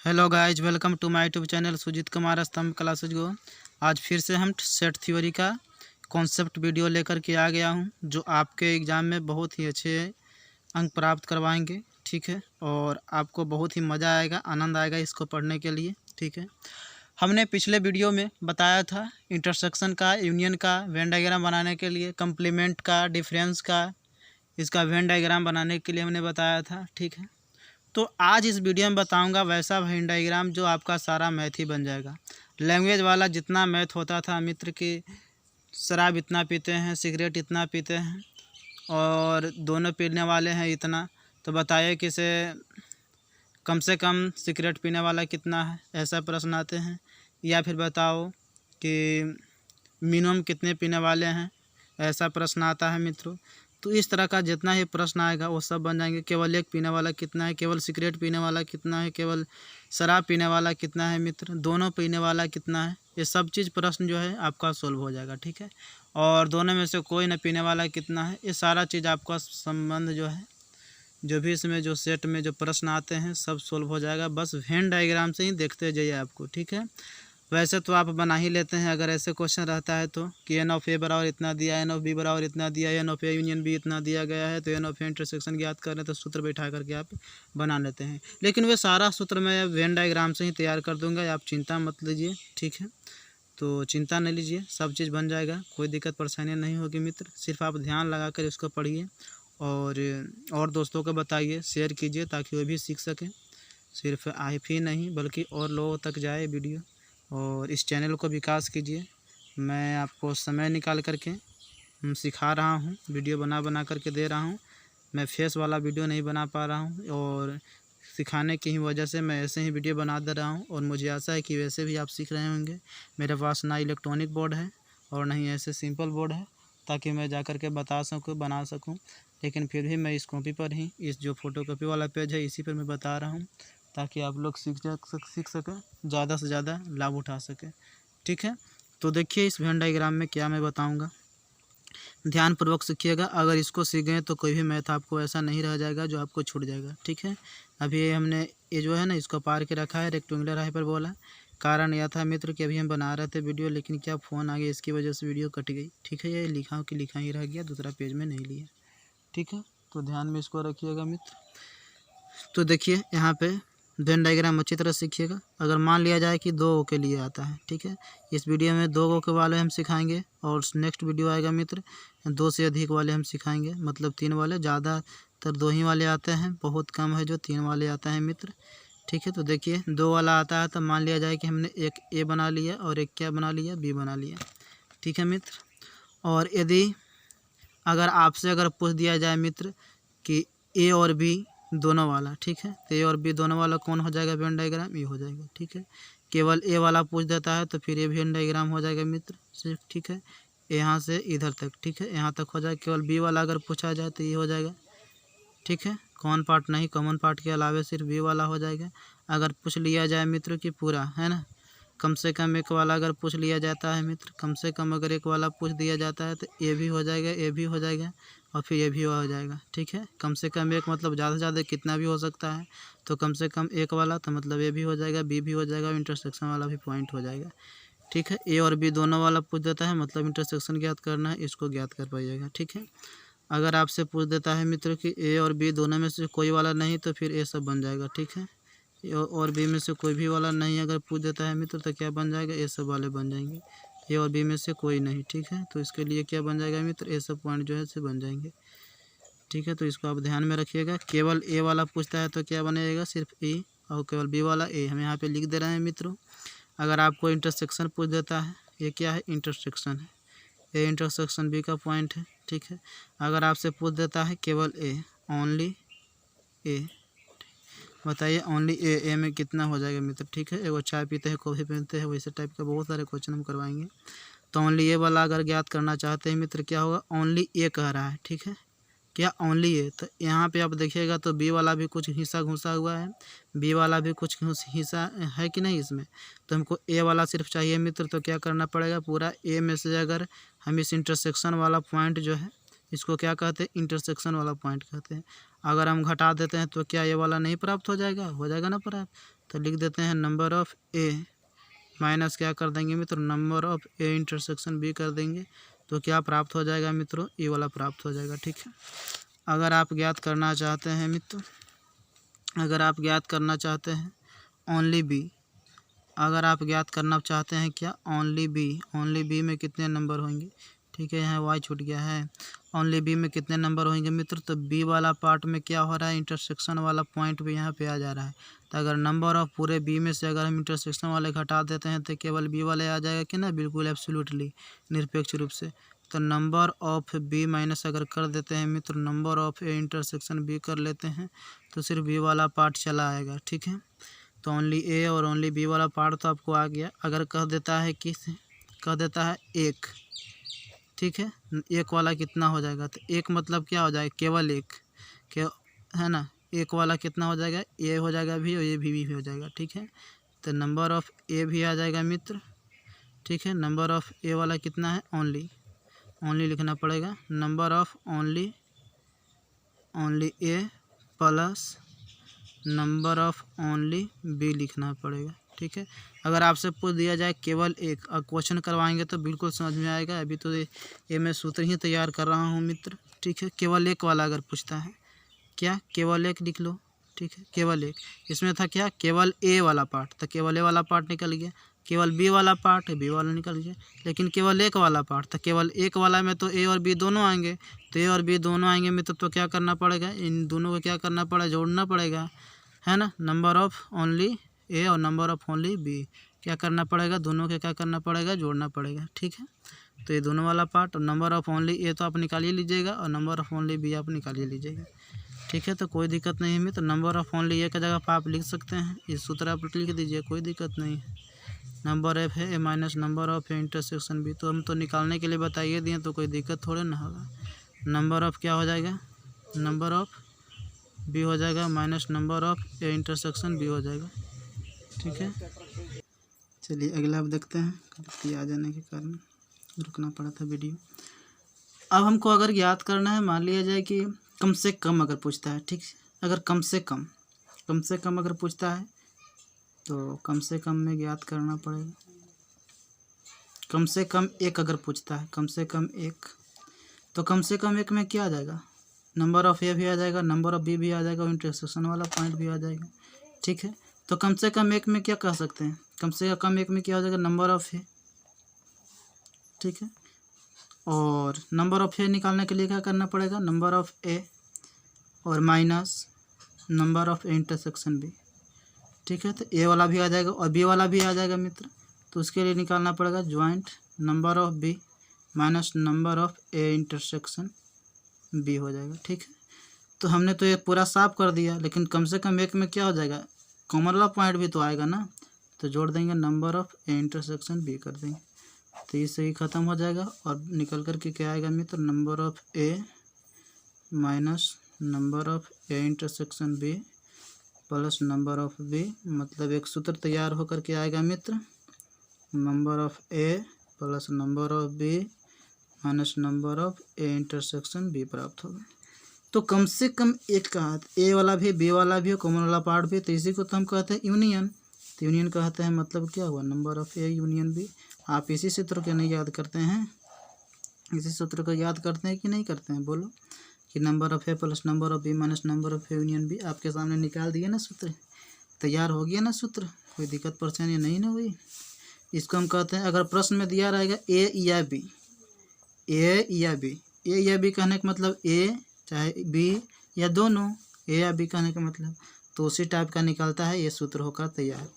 Hello guys, welcome to my YouTube channel Sujeet Kumar Stambh classes गो। आज फिर से हम सेट थ्योरी का कॉन्सेप्ट वीडियो लेकर के आ गया हूं, जो आपके एग्ज़ाम में बहुत ही अच्छे अंक प्राप्त करवाएंगे। ठीक है, और आपको बहुत ही मज़ा आएगा, आनंद आएगा इसको पढ़ने के लिए। ठीक है, हमने पिछले वीडियो में बताया था इंटरसेक्शन का, यूनियन का, वेन डायग्राम बनाने के लिए, कम्प्लीमेंट का, डिफरेंस का, इसका वेन डायग्राम बनाने के लिए हमने बताया था। ठीक है, तो आज इस वीडियो में बताऊंगा वैसा वेन डायग्राम जो आपका सारा मैथ ही बन जाएगा। लैंग्वेज वाला जितना मैथ होता था मित्र कि शराब इतना पीते हैं, सिगरेट इतना पीते हैं और दोनों पीने वाले हैं इतना, तो बताइए कि से कम से कम सिगरेट पीने वाला कितना है, ऐसा प्रश्न आते हैं। या फिर बताओ कि मिनिमम कितने पीने वाले हैं, ऐसा प्रश्न आता है मित्रों। तो इस तरह का जितना ही प्रश्न आएगा वो सब बन जाएंगे। केवल एक पीने वाला कितना है, केवल सिगरेट पीने वाला कितना है, केवल शराब पीने वाला कितना है मित्र, दोनों पीने वाला कितना है, ये सब चीज़ प्रश्न जो है आपका सोल्व हो जाएगा। ठीक है, और दोनों में से कोई न पीने वाला कितना है, ये सारा चीज़ आपका संबंध जो है, जो भी इसमें जो सेट में जो प्रश्न आते हैं सब सोल्व हो जाएगा। बस वेन डायग्राम से ही देखते जाइए आपको। ठीक है, वैसे तो आप बना ही लेते हैं अगर ऐसे क्वेश्चन रहता है तो, कि एन ऑफ ए बराबर इतना दिया, एन ऑफ बी बराबर इतना दिया, n of A union B इतना दिया गया है, तो एन ऑफ ए इंटरसेक्शन ज्ञात कर रहे हैं, तो सूत्र बैठा करके आप बना लेते हैं। लेकिन वे सारा सूत्र मैं वेन डायग्राम से ही तैयार कर दूंगा, आप चिंता मत लीजिए। ठीक है, तो चिंता नहीं लीजिए, सब चीज़ बन जाएगा, कोई दिक्कत परेशानी नहीं होगी मित्र। सिर्फ आप ध्यान लगा कर इसको पढ़िए और दोस्तों को बताइए, शेयर कीजिए ताकि वो भी सीख सकें। सिर्फ आप ही नहीं बल्कि और लोगों तक जाए वीडियो, और इस चैनल को विकास कीजिए। मैं आपको समय निकाल करके सिखा रहा हूँ, वीडियो बना करके दे रहा हूँ। मैं फेस वाला वीडियो नहीं बना पा रहा हूँ, और सिखाने की ही वजह से मैं ऐसे ही वीडियो बना दे रहा हूँ, और मुझे आशा है कि वैसे भी आप सीख रहे होंगे। मेरे पास ना इलेक्ट्रॉनिक बोर्ड है और ना ही ऐसे सिंपल बोर्ड है ताकि मैं जा कर के बता सकूँ, बना सकूँ। लेकिन फिर भी मैं इस कॉपी पर ही, इस जो फोटोकॉपी वाला पेज है इसी पर मैं बता रहा हूँ, ताकि आप लोग सीख सकें, ज़्यादा से ज़्यादा लाभ उठा सकें। ठीक है, तो देखिए इस वेन डायग्राम में क्या मैं बताऊंगा, ध्यानपूर्वक सीखिएगा। अगर इसको सीख गए तो कोई भी मैथ आपको ऐसा नहीं रह जाएगा जो आपको छूट जाएगा। ठीक है, अभी हमने ये जो है ना इसको पार के रखा है, रेक्टेंगुलर हाइपरबोला। कारण यह था मित्र कि अभी हम बना रहे थे वीडियो, लेकिन क्या फ़ोन आ गया, इसकी वजह से वीडियो कट गई। ठीक है, ये लिखा कि लिखा ही रह गया, दूसरा पेज में नहीं लिया। ठीक है, तो ध्यान में इसको रखिएगा मित्र। तो देखिए यहाँ पे वेन डायग्राम अच्छी तरह सीखिएगा। अगर मान लिया जाए कि 2 के लिए आता है, ठीक है, इस वीडियो में 2 के वाले हम सिखाएंगे, और नेक्स्ट वीडियो आएगा मित्र 2 से अधिक वाले हम सिखाएंगे, मतलब 3 वाले। ज़्यादातर 2 ही वाले आते हैं, बहुत कम है जो 3 वाले आता है मित्र। ठीक है, तो देखिए 2 वाला आता है तो मान लिया जाए कि हमने एक ए बना लिया और एक क्या बना लिया, बी बना लिया। ठीक है मित्र, और यदि अगर आपसे अगर पूछ दिया जाए मित्र कि ए और बी दोनों वाला, ठीक है, तो ए और बी दोनों वाला कौन हो जाएगा वेन डायग्राम, ये हो जाएगा। ठीक है, केवल ए वाला पूछ देता है तो फिर ये वेन डायग्राम हो जाएगा मित्र सिर्फ। ठीक है, यहाँ से इधर तक, ठीक है, यहाँ तक हो जाएगा। केवल बी वाला अगर पूछा जाए तो ये हो जाएगा। ठीक है, कॉमन पार्ट नहीं, कॉमन पार्ट के अलावे सिर्फ बी वाला हो जाएगा। अगर पूछ लिया जाए मित्र कि पूरा है ना, कम से कम एक वाला अगर पूछ लिया जाता है मित्र, कम से कम अगर एक वाला पूछ दिया जाता है तो ये भी हो जाएगा, ये भी हो जाएगा, और फिर ये भी हो जाएगा। ठीक है, कम से कम एक मतलब ज़्यादा से ज़्यादा कितना भी हो सकता है, तो कम से कम एक वाला तो मतलब ये भी हो जाएगा, बी भी हो जाएगा, इंटरसेक्शन वाला भी पॉइंट हो जाएगा। ठीक है, ए और बी दोनों वाला पूछ देता है, मतलब इंटरसेक्शन ज्ञात करना है, इसको ज्ञात कर पाइएगा। ठीक है, अगर आपसे पूछ देता है मित्र कि ए और बी दोनों में से कोई वाला नहीं, तो फिर ए सब बन जाएगा। ठीक है, और बी में से कोई भी वाला नहीं अगर पूछ देता है मित्र, तो क्या बन जाएगा, ए सब वाले बन जाएंगे। ए और बी में से कोई नहीं, ठीक है, तो इसके लिए क्या बन जाएगा मित्र, ए सब पॉइंट जो है से बन जाएंगे। ठीक है, तो इसको आप ध्यान में रखिएगा। केवल ए वाला पूछता है तो क्या बनेगा, सिर्फ ए, और केवल बी वाला ए। हम यहाँ पे लिख दे रहे हैं मित्रों। अगर आपको इंटरसेक्शन पूछ देता है, ये क्या है, इंटरसेक्शन है, ए इंटरसेक्शन बी का पॉइंट है। ठीक है, अगर आपसे पूछ देता है केवल ए, ओनली ए, बताइए ओनली ए में कितना हो जाएगा मित्र। ठीक है, वो चाय पीते हैं, कॉफ़ी पीते हैं, वैसे टाइप का बहुत सारे क्वेश्चन हम करवाएंगे। तो ओनली ए वाला अगर ज्ञात करना चाहते हैं मित्र, क्या होगा, ओनली ए कह रहा है। ठीक है, क्या ओनली ए, तो यहाँ पे आप देखिएगा तो बी वाला भी कुछ हिस्सा घुसा हुआ है, बी वाला भी कुछ हिस्सा है कि नहीं इसमें, तो हमको ए वाला सिर्फ चाहिए मित्र। तो क्या करना पड़ेगा, पूरा ए में से अगर हम इस इंटरसेक्शन वाला पॉइंट जो है, इसको क्या कहते हैं, इंटरसेक्शन वाला पॉइंट कहते हैं। अगर हम घटा देते हैं तो क्या ये वाला नहीं प्राप्त हो जाएगा ना प्राप्त। तो लिख देते हैं नंबर ऑफ ए माइनस क्या कर देंगे मित्रों, number of A intersection B कर देंगे। तो क्या प्राप्त हो जाएगा मित्रों, ये वाला प्राप्त हो जाएगा। ठीक है, अगर आप ज्ञात करना चाहते हैं मित्रों, अगर आप ज्ञात करना चाहते हैं ओनली बी, अगर आप ज्ञात करना चाहते हैं क्या, ओनली बी में कितने नंबर होंगे। ठीक है, यहाँ वाई छूट गया है। ओनली बी में कितने नंबर होंगे मित्र, तो बी वाला पार्ट में क्या हो रहा है, इंटरसेक्शन वाला पॉइंट भी यहाँ पे आ जा रहा है। तो अगर नंबर ऑफ पूरे बी में से अगर हम इंटरसेक्शन वाले घटा देते हैं तो केवल बी वाले आ जाएगा कि ना, बिल्कुल एब्सोल्युटली निरपेक्ष रूप से। तो नंबर ऑफ बी माइनस अगर कर देते हैं मित्र number of A intersection B कर लेते हैं तो सिर्फ बी वाला पार्ट चला आएगा। ठीक है, तो ओनली ए और ओनली बी वाला पार्ट तो आपको आ गया। अगर कह देता है कह देता है एक, ठीक है, एक वाला कितना हो जाएगा, तो एक मतलब क्या हो जाएगा, केवल एक के है ना, एक वाला कितना हो जाएगा, ए हो जाएगा भी और ये भी हो जाएगा। ठीक है, तो नंबर ऑफ ए भी आ जाएगा मित्र। ठीक है, नंबर ऑफ ए वाला कितना है, ओनली लिखना पड़ेगा, number of only A plus number of only B लिखना पड़ेगा। ठीक है, अगर आपसे पूछ दिया जाए केवल एक, और क्वेश्चन करवाएंगे तो बिल्कुल समझ में आएगा। अभी तो ये मैं सूत्र ही तैयार कर रहा हूँ मित्र। ठीक है, केवल एक वाला अगर पूछता है क्या, केवल एक लिख लो। ठीक है, केवल एक, इसमें था क्या, केवल ए वाला पार्ट, तो केवल ए वाला पार्ट निकल गया। केवल बी वाला पार्ट है, बी वाला निकल गया। लेकिन केवल एक वाला पार्ट, तो केवल एक वाला में तो ए और बी दोनों आएंगे। तो ए और बी दोनों आएंगे मित्र, तो क्या करना पड़ेगा, इन दोनों को क्या करना पड़ेगा, जोड़ना पड़ेगा, है ना। नंबर ऑफ ओनली ए और नंबर ऑफ ओनली बी क्या करना पड़ेगा, दोनों के क्या करना पड़ेगा, जोड़ना पड़ेगा। ठीक है, तो ये दोनों वाला पार्ट और नंबर ऑफ ओनली ए तो आप निकाल ही लीजिएगा और नंबर ऑफ ओनली बी आप निकाल ही लीजिएगा। ठीक है, तो कोई दिक्कत नहीं है। तो नंबर ऑफ ओनली ए की जगह पर आप लिख सकते हैं, इस सूत्र आप लिख दीजिए, कोई दिक्कत नहीं है। नंबर एफ है A minus number of A intersection B, तो हम तो निकालने के लिए बताइए दिए, तो कोई दिक्कत थोड़े ना होगा। नंबर ऑफ क्या हो जाएगा, नंबर ऑफ बी हो जाएगा minus number of A intersection B हो जाएगा। ठीक है, चलिए अगला आप देखते हैं, गलती आ जाने के कारण रुकना पड़ा था वीडियो। अब हमको अगर याद करना है, मान लिया जाए कि कम से कम अगर पूछता है, ठीक, अगर कम से कम अगर पूछता है तो कम से कम में ज्ञात करना पड़ेगा। कम से कम एक अगर पूछता है, कम से कम एक, तो कम से कम एक में क्या आ जाएगा, नंबर ऑफ ए भी आ जाएगा, नंबर ऑफ बी भी आ जाएगा, इंटरसेक्शन वाला पॉइंट भी आ जाएगा। ठीक है, तो कम से कम एक में क्या कह सकते हैं, कम से कम एक में क्या हो जाएगा, नंबर ऑफ ए। ठीक है, और नंबर ऑफ ए निकालने के लिए क्या करना पड़ेगा, नंबर ऑफ ए और minus number of A intersection B. ठीक है, तो ए वाला भी आ जाएगा और बी वाला भी आ जाएगा मित्र, तो उसके लिए निकालना पड़ेगा joint number of B minus number of A intersection B हो जाएगा। ठीक है, तो हमने तो ये पूरा साफ कर दिया, लेकिन कम से कम एक में क्या हो जाएगा, कॉमन वाला पॉइंट भी तो आएगा ना, तो जोड़ देंगे number of A intersection B कर देंगे, तो इससे ही ख़त्म हो जाएगा। और निकल कर के क्या आएगा मित्र, number of A minus number of A intersection B plus number of B, मतलब एक सूत्र तैयार होकर के आएगा मित्र, number of A plus number of B minus number of A intersection B प्राप्त होगा। तो कम से कम एक का हाथ, ए वाला भी बी वाला भी कॉमन वाला पार्ट भी, तो इसी को तो हम कहते हैं यूनियन। तो यूनियन कहते हैं, मतलब क्या हुआ, number of A union B. आप इसी सूत्र को नहीं याद करते हैं, इसी सूत्र को याद करते हैं कि नहीं करते हैं, बोलो, कि number of A plus number of B minus number of A union B. आपके सामने निकाल दिए ना सूत्र, तैयार हो गया ना सूत्र, कोई दिक्कत परेशानी नहीं ना हुई। इसको हम कहते हैं, अगर प्रश्न में दिया रहेगा ए या बी, ए या बी कहने का मतलब ए चाहे बी या दोनों, ए या बी कहने का मतलब, तो उसी टाइप का निकलता है, ये सूत्र होकर तैयार।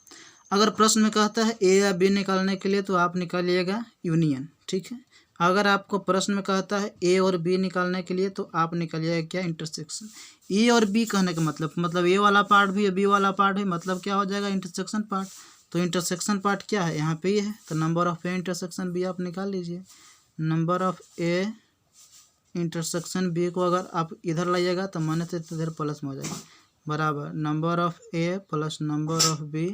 अगर प्रश्न में कहता है ए या बी निकालने के लिए, तो आप निकालिएगा यूनियन। ठीक है, अगर आपको प्रश्न में कहता है ए और बी निकालने के लिए, तो आप निकालिएगा क्या, इंटरसेक्शन। ए और बी कहने का मतलब ए वाला पार्ट भी बी वाला पार्ट भी, मतलब क्या हो जाएगा, इंटरसेक्शन पार्ट। तो इंटरसेक्शन पार्ट क्या है, यहाँ पे ही है, तो number of A intersection B आप निकाल लीजिए। Number of A intersection B को अगर आप इधर लाइएगा तो माइनस से इधर प्लस में हो जाएगा, बराबर number of A plus number of B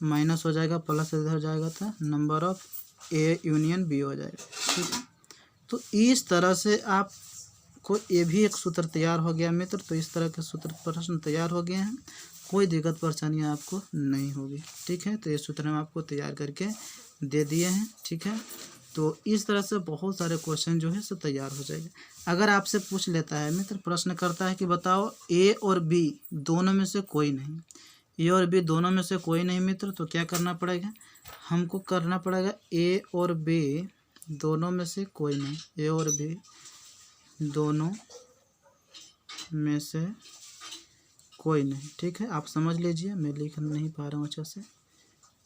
minus हो जाएगा, प्लस इधर जाएगा तो number of A union B हो जाएगा। ठीक है, तो इस तरह से आप आपको ये भी एक सूत्र तैयार हो गया मित्र। तो इस तरह के सूत्र प्रश्न तैयार हो गए हैं, कोई दिक्कत परेशानियाँ आपको नहीं होगी। ठीक है, तो ये सूत्र हम आपको तैयार करके दे दिए हैं। ठीक है, तो इस तरह से बहुत सारे क्वेश्चन जो है सब तैयार हो जाएंगे। अगर आपसे पूछ लेता है मित्र, प्रश्न करता है कि बताओ ए और बी दोनों में से कोई नहीं, ए और बी दोनों में से कोई नहीं मित्र, तो क्या करना पड़ेगा, हमको करना पड़ेगा ए और बी दोनों में से कोई नहीं, ए और बी दोनों में से कोई नहीं। ठीक है, आप समझ लीजिए, मैं लिख नहीं पा रहा हूँ अच्छे से,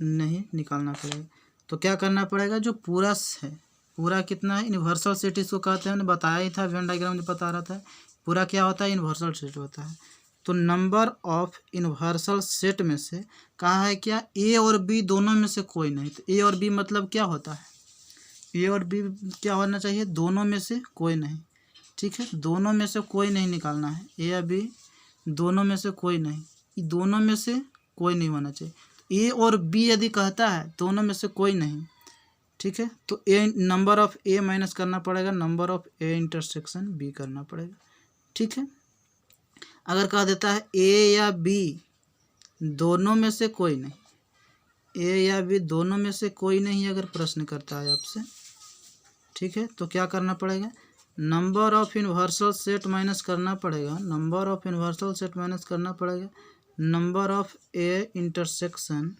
नहीं निकालना पड़ेगा। तो क्या करना पड़ेगा, जो पूरा है, पूरा कितना है, यूनिवर्सल सेट इसको कहते हैं, मैंने बताया ही था, वेन डायग्राम में बता रहा था। पूरा क्या होता है, यूनिवर्सल सेट होता है। तो नंबर ऑफ यूनिवर्सल सेट में से कहा है क्या, ए और बी दोनों में से कोई नहीं। तो ए और बी मतलब क्या होता है, ए और बी क्या होना चाहिए, दोनों में से कोई नहीं। ठीक है, दोनों में से कोई नहीं निकालना है, ए या बी दोनों में से कोई नहीं, दोनों में से कोई नहीं होना चाहिए। ए और बी यदि कहता है दोनों में से कोई नहीं, ठीक है, तो A number of A minus करना पड़ेगा, number of A intersection B करना पड़ेगा। ठीक है, अगर कह देता है ए या बी दोनों में से कोई नहीं, ए या बी दोनों में से कोई नहीं अगर प्रश्न करता है आपसे, ठीक है, तो क्या करना पड़ेगा, number of universal set minus करना पड़ेगा, number of universal set minus करना पड़ेगा नंबर ऑफ ए इंटरसेक्शन,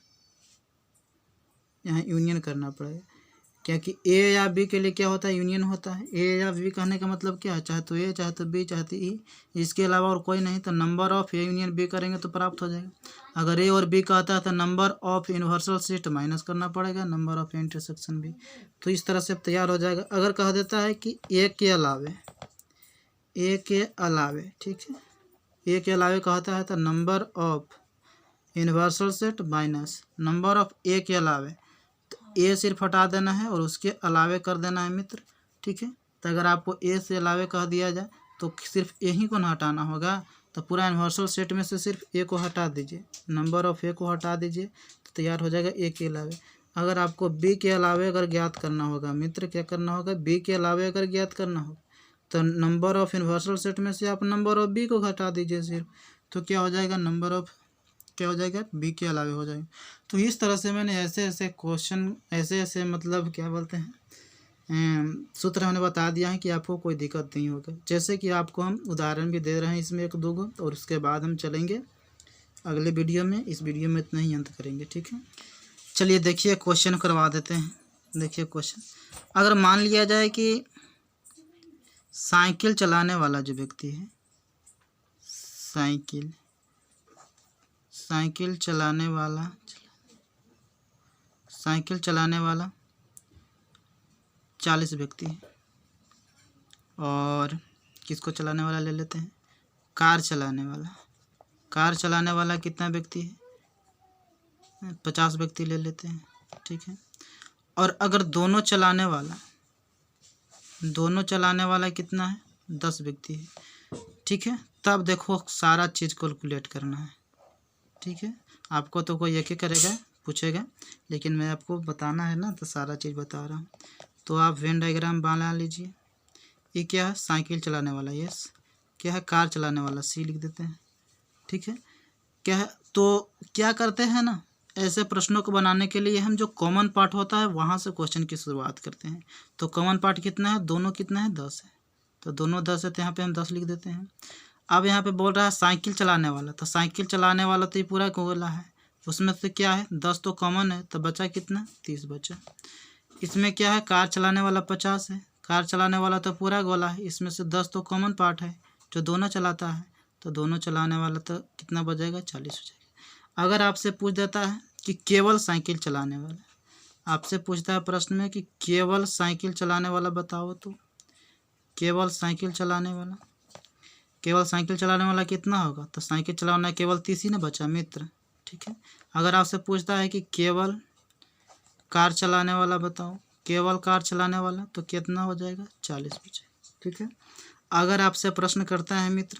यहाँ यूनियन करना पड़ेगा, क्योंकि ए या बी के लिए क्या होता है, यूनियन होता है। ए या बी कहने का मतलब क्या है, चाहे तो ए चाहे तो बी चाहे तो ई, इसके अलावा और कोई नहीं, तो number of A union B करेंगे तो प्राप्त हो जाएगा। अगर ए और बी कहता है तो number of universal set minus करना पड़ेगा, नंबर ऑफ इंटरसेक्शन बी। तो इस तरह से तैयार हो जाएगा। अगर कह देता है कि ए के अलावे, ए के अलावे, ठीक है, ए के अलावे कहता है तो number of universal set minus number of A के अलावे, तो ए सिर्फ हटा देना है और उसके अलावे कर देना है मित्र। ठीक है, तो अगर आपको ए से अलावे कह दिया जाए तो सिर्फ ए ही को ना हटाना होगा, तो पूरा यूनिवर्सल सेट में से सिर्फ ए को हटा दीजिए, नंबर ऑफ ए को हटा दीजिए, तो तैयार हो जाएगा ए के अलावे। अगर आपको बी के अलावे अगर ज्ञात करना होगा मित्र, क्या करना होगा, बी के अलावे अगर ज्ञात करना होगा तो नंबर ऑफ यूनिवर्सल सेट में से आप नंबर ऑफ बी को हटा दीजिए सिर्फ, तो क्या हो जाएगा, नंबर ऑफ क्या हो जाएगा, बी के अलावे हो जाएगा। तो इस तरह से मैंने ऐसे ऐसे क्वेश्चन, ऐसे ऐसे मतलब क्या बोलते हैं, सूत्र हमने बता दिया है कि आपको कोई दिक्कत नहीं होगा। जैसे कि आपको हम उदाहरण भी दे रहे हैं इसमें एक दो गो, और उसके बाद हम चलेंगे अगले वीडियो में। इस वीडियो में इतना ही अंत करेंगे। ठीक है, चलिए देखिए क्वेश्चन करवा देते हैं। देखिए क्वेश्चन, अगर मान लिया जाए कि साइकिल चलाने वाला जो व्यक्ति है, साइकिल चलाने वाला 40 व्यक्ति है, और किसको चलाने वाला ले लेते हैं, कार चलाने वाला कितना व्यक्ति है, 50 व्यक्ति ले लेते हैं। ठीक है, और अगर दोनों चलाने वाला कितना है, 10 व्यक्ति है। ठीक है, तब देखो सारा चीज़ कैलकुलेट करना है। ठीक है, आपको तो कोई एक ही करेगा, पूछेगा, लेकिन मैं आपको बताना है ना, तो सारा चीज़ बता रहा हूँ। तो आप वेन डायग्राम बना लीजिए। ये क्या है, साइकिल चलाने वाला, यस। क्या है, कार चलाने वाला, सी लिख देते हैं। ठीक है, क्या है, तो क्या करते हैं ना, ऐसे प्रश्नों को बनाने के लिए हम जो कॉमन पार्ट होता है वहाँ से क्वेश्चन की शुरुआत करते हैं। तो कॉमन पार्ट कितना है, दोनों कितना है, 10 है, तो दोनों 10 है, तो यहाँ पे हम 10 लिख देते हैं। अब यहाँ पे बोल रहा है साइकिल चलाने वाला, तो साइकिल चलाने वाला तो ये पूरा गोला है, उसमें से क्या है, 10 तो कॉमन है, तो बचा कितना, 30 बचा। इसमें क्या है, कार चलाने वाला 50 है, कार चलाने वाला तो पूरा गोला है, इसमें से 10 तो कॉमन पार्ट है जो दोनों चलाता है, तो दोनों चलाने वाला तो कितना बचेगा, 40 हो जाएगा। अगर आपसे पूछ देता है कि केवल साइकिल चलाने वाला, आपसे पूछता है प्रश्न में कि केवल साइकिल चलाने वाला बताओ, तो केवल साइकिल चलाने वाला कितना होगा, तो साइकिल चलाना केवल 30 ही ना बचा मित्र। ठीक है, अगर आपसे पूछता है कि केवल कार चलाने वाला बताओ, केवल कार चलाने वाला, तो कितना हो जाएगा, 40 बचेगा। ठीक है, अगर आपसे प्रश्न करता है मित्र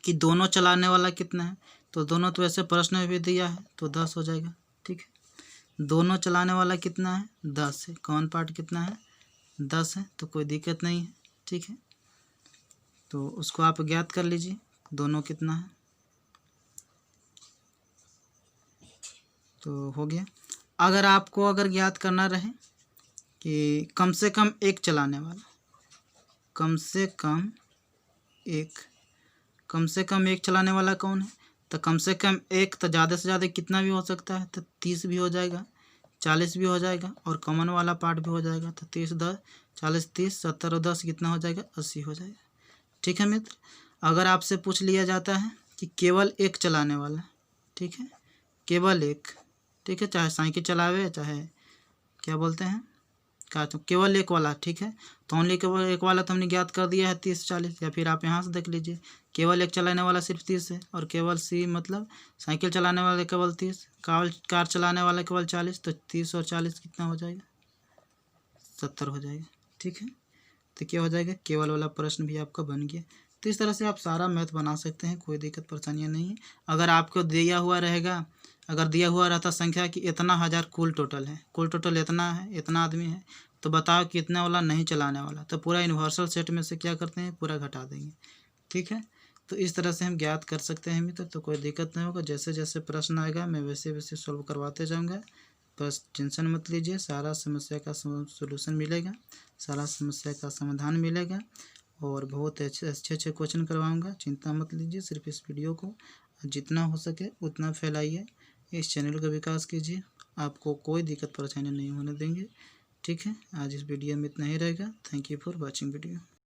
कि दोनों चलाने वाला कितना है, तो दोनों तो ऐसे प्रश्न में भी दिया है, तो 10 हो जाएगा। ठीक है, दोनों चलाने वाला कितना है, 10 है, कॉमन पार्ट कितना है, 10 है, तो कोई दिक्कत नहीं है। ठीक है, तो उसको आप ज्ञात कर लीजिए दोनों कितना है। तो हो गया। अगर आपको ज्ञात करना रहे कि कम से कम एक चलाने वाला, कम से कम एक चलाने वाला कौन है, तो कम से कम एक, तो ज़्यादा से ज़्यादा कितना भी हो सकता है, तो 30 भी हो जाएगा, 40 भी हो जाएगा, और कॉमन वाला पार्ट भी हो जाएगा। तो 30 10 40 30 70 और 10 कितना हो जाएगा, 80 हो जाएगा। ठीक है मित्र। अगर आपसे पूछ लिया जाता है कि केवल एक चलाने वाला, ठीक है, केवल एक, ठीक है, चाहे साइकिल चलावे चाहे क्या बोलते हैं का, तो केवल एक वाला, ठीक है, तो ओनली केवल एक वाला तो हमने ज्ञात कर दिया है 30 40। या फिर आप यहाँ से देख लीजिए, केवल एक चलाने वाला सिर्फ 30 है, और केवल सी मतलब साइकिल चलाने वाला केवल 30, कार चलाने वाला केवल 40, तो 30 और 40 कितना हो जाएगा, 70 हो जाएगा। ठीक है, तो क्या हो जाएगा, केवल वाला प्रश्न भी आपका बन गया। तो इस तरह से आप सारा मैथ बना सकते हैं, कोई दिक्कत परेशानियाँ नहीं है। अगर आपको दिया हुआ रहेगा, अगर दिया हुआ रहता संख्या कि इतना हज़ार कुल टोटल है, कुल टोटल इतना है, इतना आदमी है, तो बताओ कि इतना वाला नहीं चलाने वाला, तो पूरा यूनिवर्सल सेट में से क्या करते हैं, पूरा घटा देंगे। ठीक है, तो इस तरह से हम ज्ञात कर सकते हैं मित्र। तो कोई दिक्कत नहीं होगा, जैसे जैसे प्रश्न आएगा मैं वैसे वैसे सॉल्व करवाते जाऊँगा। बस टेंशन मत लीजिए, सारा समस्या का सोल्यूशन मिलेगा, सारा समस्या का समाधान मिलेगा, और बहुत अच्छे क्वेश्चन करवाऊंगा। चिंता मत लीजिए, सिर्फ इस वीडियो को जितना हो सके उतना फैलाइए, इस चैनल का विकास कीजिए, आपको कोई दिक्कत परेशानी नहीं होने देंगे। ठीक है, आज इस वीडियो में इतना ही रहेगा। Thank you for watching video.